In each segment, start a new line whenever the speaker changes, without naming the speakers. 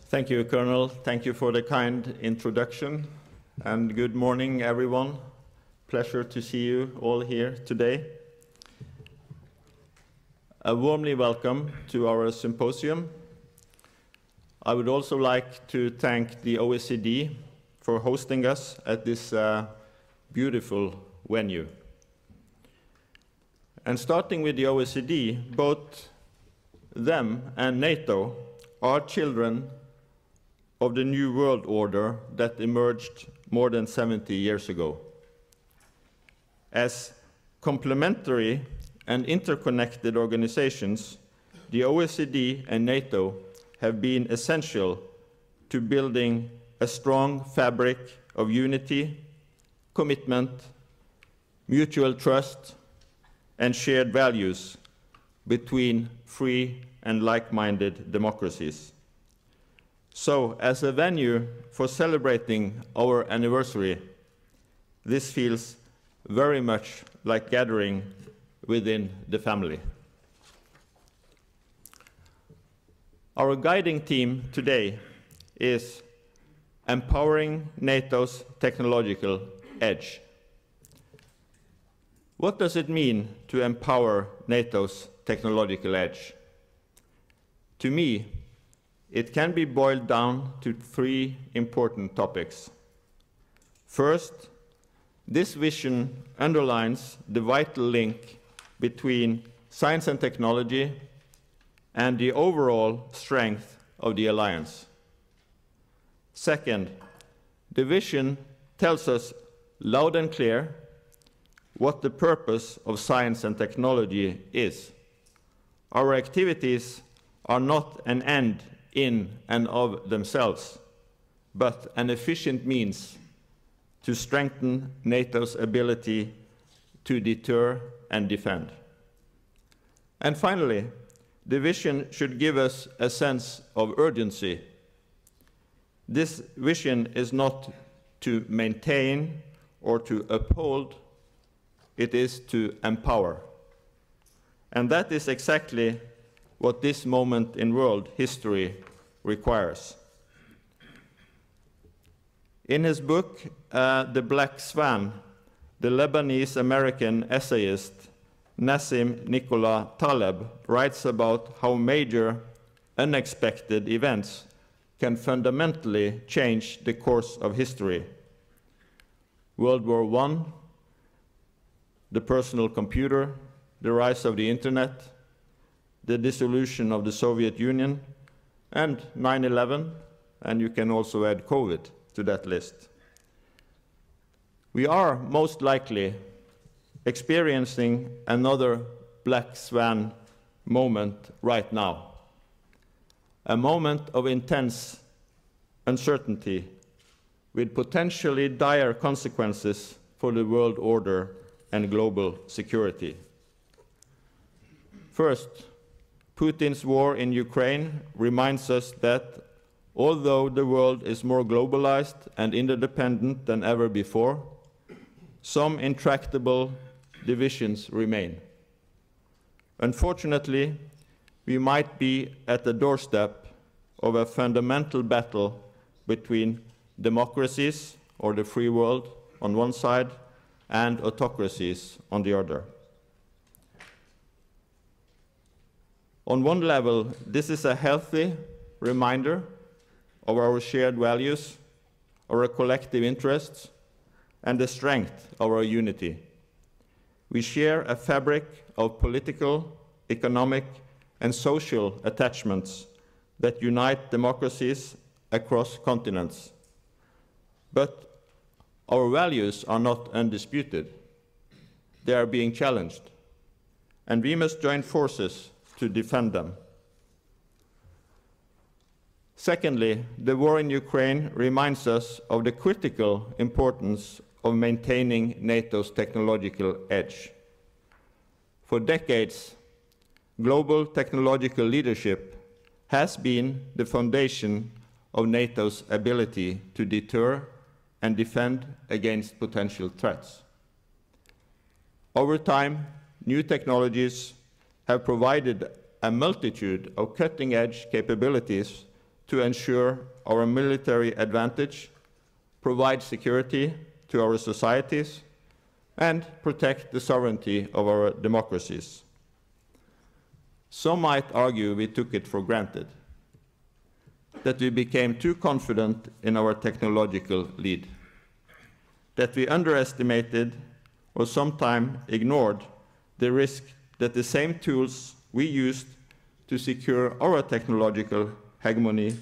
Thank you, Colonel. Thank you for the kind introduction. And good morning, everyone. Pleasure to see you all here today. A warmly welcome to our symposium. I would also like to thank the OECD for hosting us at this beautiful venue. And starting with the OECD, both them and NATO are children of the new world order that emerged more than 70 years ago. As complementary and interconnected organizations, the OECD and NATO have been essential to building a strong fabric of unity, commitment, mutual trust, and shared values between free and like-minded democracies. So, as a venue for celebrating our anniversary, this feels very much like gathering within the family. Our guiding theme today is empowering NATO's technological edge. What does it mean to empower NATO's technological edge? To me, it can be boiled down to three important topics. First, this vision underlines the vital link between science and technology and the overall strength of the alliance. Second, the vision tells us loud and clear what the purpose of science and technology is. Our activities are not an end in and of themselves, but an efficient means to strengthen NATO's ability to deter and defend. And finally, the vision should give us a sense of urgency. This vision is not to maintain or to uphold, it is to empower. And that is exactly what this moment in world history requires. In his book, The Black Swan, the Lebanese-American essayist Nassim Nicholas Taleb writes about how major, unexpected events can fundamentally change the course of history. World War I, the personal computer, the rise of the internet, the dissolution of the Soviet Union, and 9/11, and you can also add COVID to that list. We are most likely experiencing another black swan moment right now, a moment of intense uncertainty with potentially dire consequences for the world order and global security. First, Putin's war in Ukraine reminds us that although the world is more globalized and interdependent than ever before, some intractable divisions remain. Unfortunately, we might be at the doorstep of a fundamental battle between democracies, or the free world, on one side, and autocracies on the other. On one level, this is a healthy reminder of our shared values, our collective interests, and the strength of our unity. We share a fabric of political, economic, and social attachments that unite democracies across continents. But our values are not undisputed. They are being challenged, and we must join forces to defend them. Secondly, the war in Ukraine reminds us of the critical importance of maintaining NATO's technological edge. For decades, global technological leadership has been the foundation of NATO's ability to deter and defend against potential threats. Over time, new technologies have provided a multitude of cutting-edge capabilities to ensure our military advantage, provide security to our societies, and protect the sovereignty of our democracies. Some might argue we took it for granted, that we became too confident in our technological lead, that we underestimated or sometimes ignored the risk that the same tools we used to secure our technological hegemony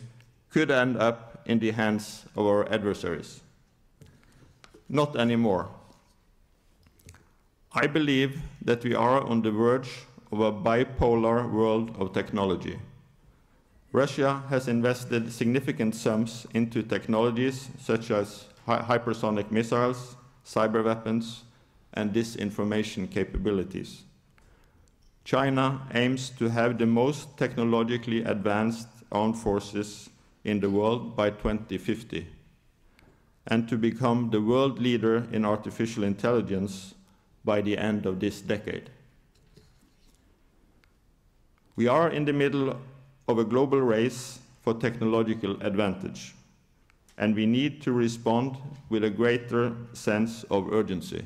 could end up in the hands of our adversaries. Not anymore. I believe that we are on the verge of a bipolar world of technology. Russia has invested significant sums into technologies such as hypersonic missiles, cyber weapons, and disinformation capabilities. China aims to have the most technologically advanced armed forces in the world by 2050, and to become the world leader in artificial intelligence by the end of this decade. We are in the middle of a global race for technological advantage, and we need to respond with a greater sense of urgency.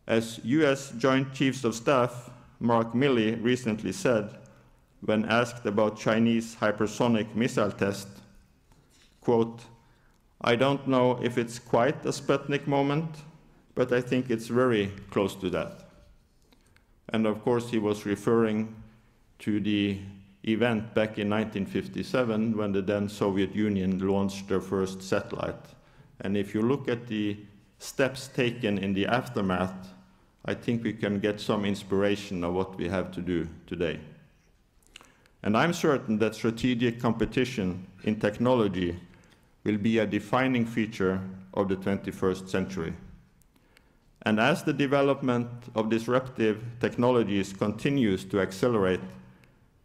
As US Joint Chiefs of Staff Mark Milley recently said when asked about Chinese hypersonic missile test, quote, "I don't know if it's quite a Sputnik moment, but I think it's very close to that." And of course he was referring to the event back in 1957 when the then Soviet Union launched their first satellite. And if you look at the steps taken in the aftermath, I think we can get some inspiration of what we have to do today. And I'm certain that strategic competition in technology will be a defining feature of the 21st century. And as the development of disruptive technologies continues to accelerate,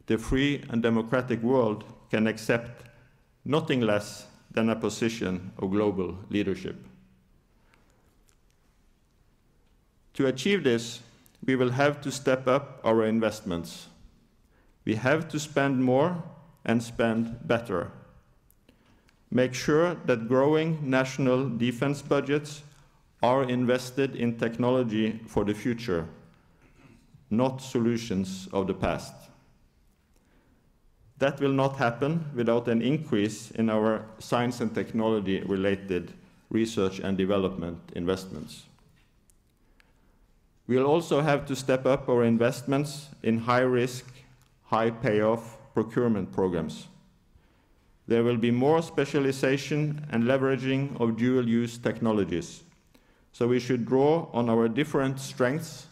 the free and democratic world can accept nothing less than a position of global leadership. To achieve this, we will have to step up our investments. We have to spend more and spend better. Make sure that growing national defense budgets are invested in technology for the future, not solutions of the past. That will not happen without an increase in our science and technology-related research and development investments. We'll also have to step up our investments in high-risk, high-payoff procurement programs. There will be more specialization and leveraging of dual-use technologies, so we should draw on our different strengths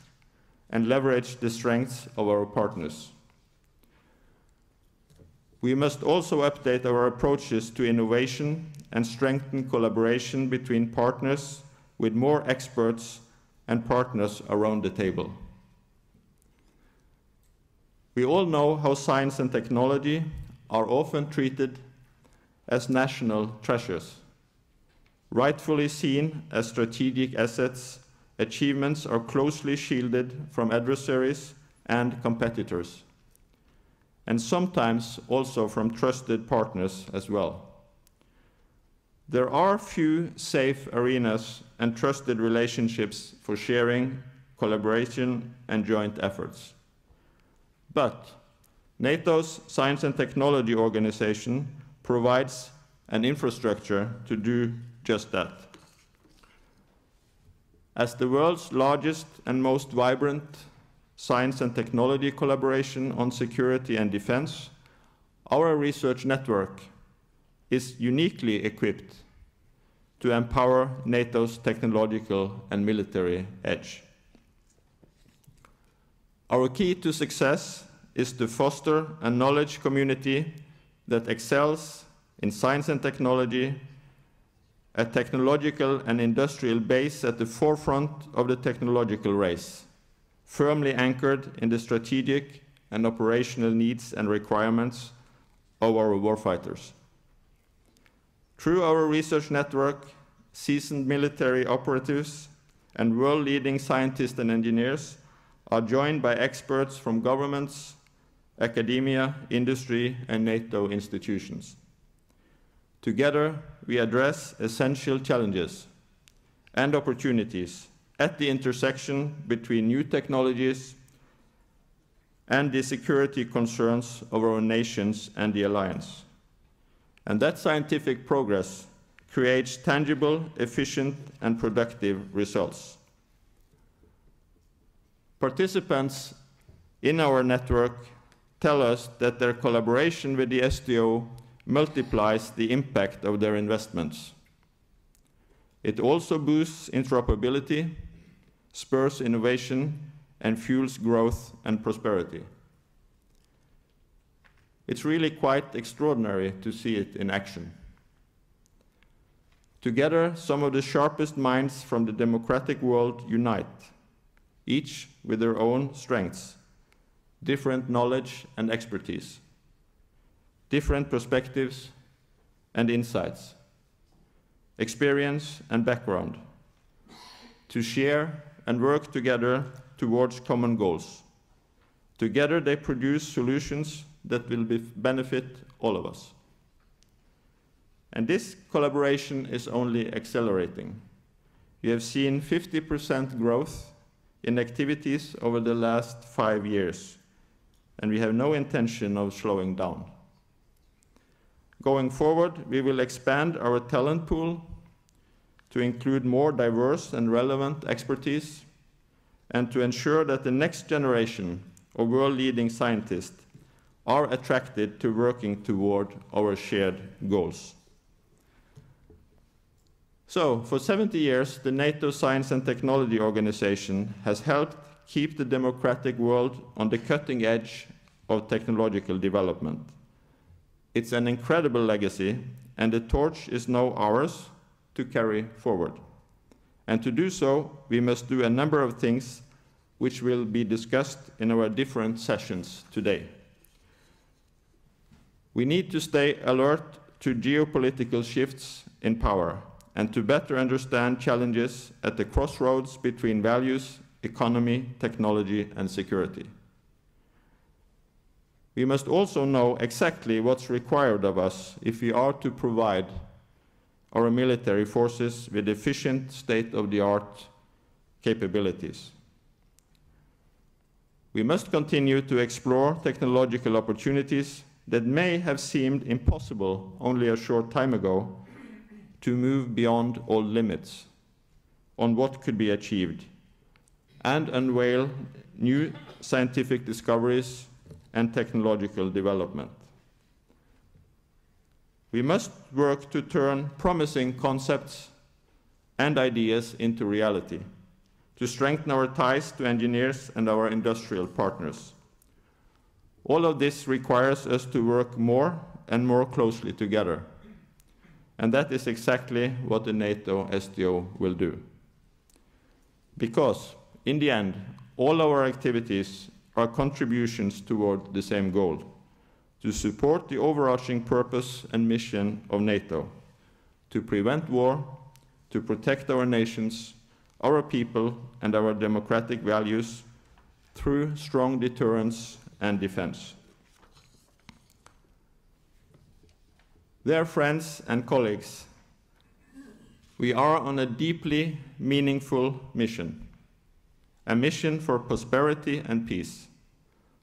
and leverage the strengths of our partners. We must also update our approaches to innovation and strengthen collaboration between partners with more experts and partners around the table. We all know how science and technology are often treated as national treasures. Rightfully seen as strategic assets, achievements are closely shielded from adversaries and competitors, and sometimes also from trusted partners as well. There are few safe arenas and trusted relationships for sharing, collaboration, and joint efforts. But NATO's Science and Technology Organization provides an infrastructure to do just that. As the world's largest and most vibrant science and technology collaboration on security and defense, our research network is uniquely equipped to empower NATO's technological and military edge. Our key to success is to foster a knowledge community that excels in science and technology, a technological and industrial base at the forefront of the technological race, firmly anchored in the strategic and operational needs and requirements of our warfighters. Through our research network, seasoned military operatives and world-leading scientists and engineers are joined by experts from governments, academia, industry, and NATO institutions. Together, we address essential challenges and opportunities at the intersection between new technologies and the security concerns of our nations and the alliance. And that scientific progress creates tangible, efficient, and productive results. Participants in our network tell us that their collaboration with the STO multiplies the impact of their investments. It also boosts interoperability, spurs innovation, and fuels growth and prosperity. It's really quite extraordinary to see it in action. Together, some of the sharpest minds from the democratic world unite, each with their own strengths, different knowledge and expertise, different perspectives and insights, experience and background, to share and work together towards common goals. Together they produce solutions that will benefit all of us. And this collaboration is only accelerating. We have seen 50% growth in activities over the last 5 years, and we have no intention of slowing down. Going forward, we will expand our talent pool to include more diverse and relevant expertise, and to ensure that the next generation of world-leading scientists are attracted to working toward our shared goals. So, for 70 years, the NATO Science and Technology Organization has helped keep the democratic world on the cutting edge of technological development. It's an incredible legacy, and the torch is now ours to carry forward. And to do so, we must do a number of things which will be discussed in our different sessions today. We need to stay alert to geopolitical shifts in power and to better understand challenges at the crossroads between values, economy, technology, and security. We must also know exactly what's required of us if we are to provide our military forces with efficient state-of-the-art capabilities. We must continue to explore technological opportunities that may have seemed impossible only a short time ago, to move beyond all limits on what could be achieved, and unveil new scientific discoveries and technological development. We must work to turn promising concepts and ideas into reality, to strengthen our ties to engineers and our industrial partners. All of this requires us to work more and more closely together. And that is exactly what the NATO STO will do. Because, in the end, all our activities are contributions toward the same goal: to support the overarching purpose and mission of NATO, to prevent war, to protect our nations, our people, and our democratic values through strong deterrence and defense. Dear friends and colleagues, we are on a deeply meaningful mission, a mission for prosperity and peace,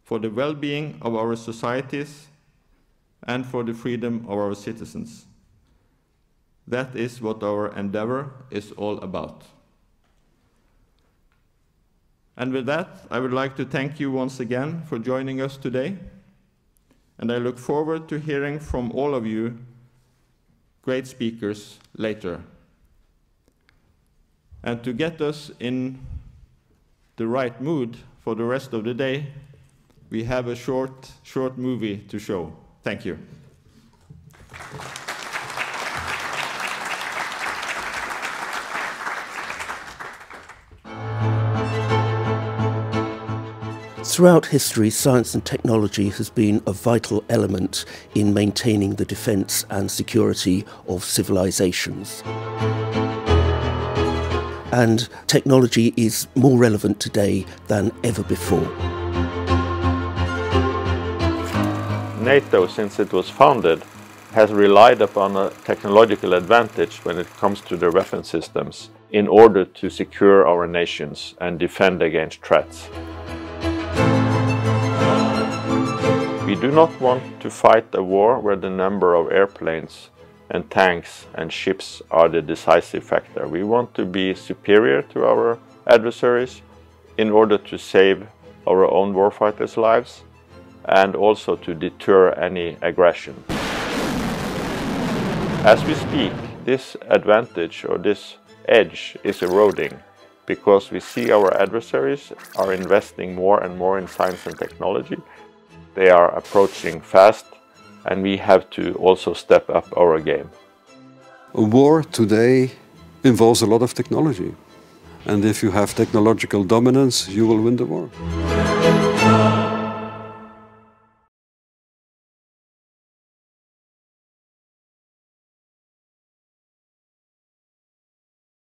for the well-being of our societies, and for the freedom of our citizens. That is what our endeavor is all about. And with that, I would like to thank you once again for joining us today, and I look forward to hearing from all of you great speakers later. And to get us in the right mood for the rest of the day, we have a short movie to show. Thank you.
Throughout history, science and technology has been a vital element in maintaining the defence and security of civilizations. And technology is more relevant today than ever before.
NATO, since it was founded, has relied upon a technological advantage when it comes to the weapon systems in order to secure our nations and defend against threats. We do not want to fight a war where the number of airplanes and tanks and ships are the decisive factor. We want to be superior to our adversaries in order to save our own warfighters' lives and also to deter any aggression. As we speak, this advantage or this edge is eroding because we see our adversaries are investing more and more in science and technology. They are approaching fast, and we have to also step up our game.
A war today involves a lot of technology. And if you have technological dominance, you will win the war.